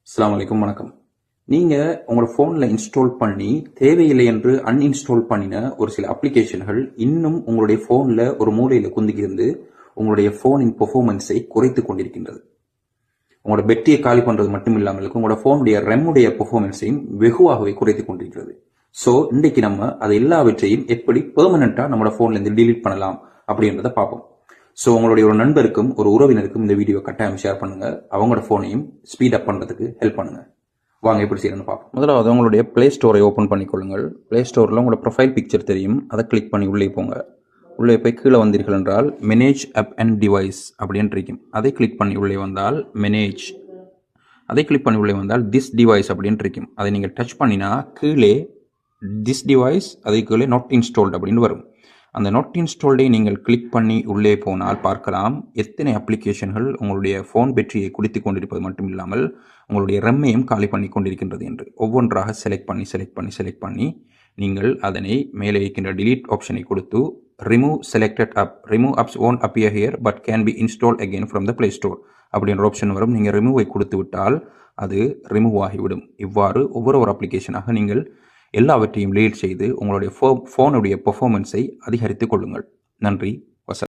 அஸ்ஸலாமு அலைக்கும், வணக்கம். நீங்கள் உங்களோட ஃபோனில் இன்ஸ்டால் பண்ணி தேவையில்லை என்று அன்இன்ஸ்டால் பண்ணின ஒரு சில அப்ளிகேஷன்கள் இன்னும் உங்களுடைய ஃபோனில் ஒரு மூலையில் குந்திக்கிருந்து உங்களுடைய ஃபோனின் பெர்ஃபார்மன்ஸை குறைத்து கொண்டிருக்கின்றது. உங்களோட பேட்டரியை காலி பண்ணுறது மட்டும் இல்லாமல் உங்களோட ஃபோனுடைய ரெம்முடைய பெர்ஃபார்மன்ஸையும் வெகுவாகவே குறைத்து கொண்டிருக்கிறது. ஸோ இன்றைக்கு நம்ம அதை எல்லாவற்றையும் எப்படி பெர்மனண்ட்டாக நம்மளோட ஃபோன்லேருந்து டிலீட் பண்ணலாம் அப்படின்றத பார்ப்போம். ஸோ உங்களுடைய ஒரு நண்பருக்கும் ஒரு உறவினருக்கும் இந்த வீடியோ கட்டாயம் ஷேர் பண்ணுங்க. அவங்களோட ஃபோனையும் ஸ்பீட் அப் பண்ணுறதுக்கு ஹெல்ப் பண்ணுங்க. வாங்க எப்படி செய்யணும்னு பார்ப்போம். முதலாவது உங்களுடைய ப்ளே ஸ்டோரை ஓப்பன் பண்ணிக்கொள்ளுங்கள். ப்ளே ஸ்டோரில் உங்களோட ப்ரொஃபைல் பிக்சர் தெரியும், அதை கிளிக் பண்ணி உள்ளே போங்க. உள்ளே போய் கீழே வந்தீர்கள் என்றால் மேனேஜ் ஆப் அண்ட் டிவைஸ் அப்படின்னு இருக்கும். அதை கிளிக் பண்ணி உள்ளே வந்தால் மேனேஜ், அதை கிளிக் பண்ணி உள்ளே வந்தால் திஸ் டிவைஸ் அப்படின்னு இருக்கும். அதை நீங்கள் டச் பண்ணினா கீழே திஸ் டிவைஸ், அதை கீழே நாட் இன்ஸ்டால்ட் அப்படின்னு வரும். அந்த நாட் இன்ஸ்டால்டை நீங்கள் கிளிக் பண்ணி உள்ளே போனால் பார்க்கலாம் எத்தனை அப்ளிகேஷன்கள் உங்களுடைய ஃபோன் பேட்டரியை குடித்து கொண்டிருப்பது மட்டும் இல்லாமல் உங்களுடைய ரெம்மையும் காலி பண்ணி கொண்டிருக்கின்றது என்று ஒவ்வொன்றாக செலக்ட் பண்ணி நீங்கள் அதனை மேலே இருக்கின்ற delete ஆப்ஷனை கொடுத்து remove selected up, remove ups won't appear here but can be installed again from the play store அப்படின்ற ஆப்ஷன் வரும். நீங்கள் ரிமூவை கொடுத்து விட்டால் அது ரிமூவ் ஆகிவிடும். இவ்வாறு ஒவ்வொரு அப்ளிகேஷனாக நீங்கள் எல்லாவற்றையும் டெலீட் செய்து உங்களுடைய ஃபோனுடைய பெர்ஃபார்மன்ஸை அதிகரித்துக் கொள்ளுங்கள். நன்றி.